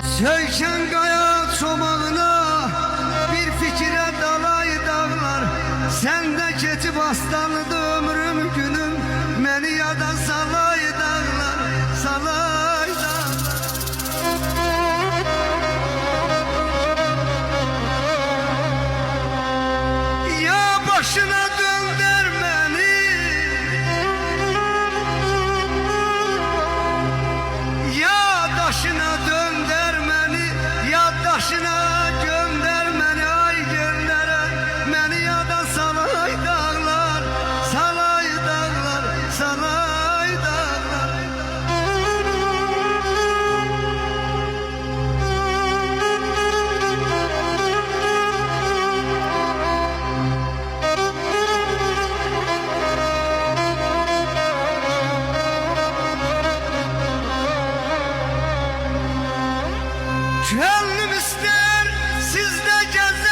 Söykən qaya çomağına bir fikirə dalay dağlar. Səndə keçib aslanıdı ömrüm günüm, məni yada salay dağlar, salay dağlar. Ya başına döndər məni, ya daşına döndər məni, ya daşına göndər məni, ay göndərə məni yada salay dağlar, salay dağlar, salay dağlar. Gönlüm ister sizde gezer.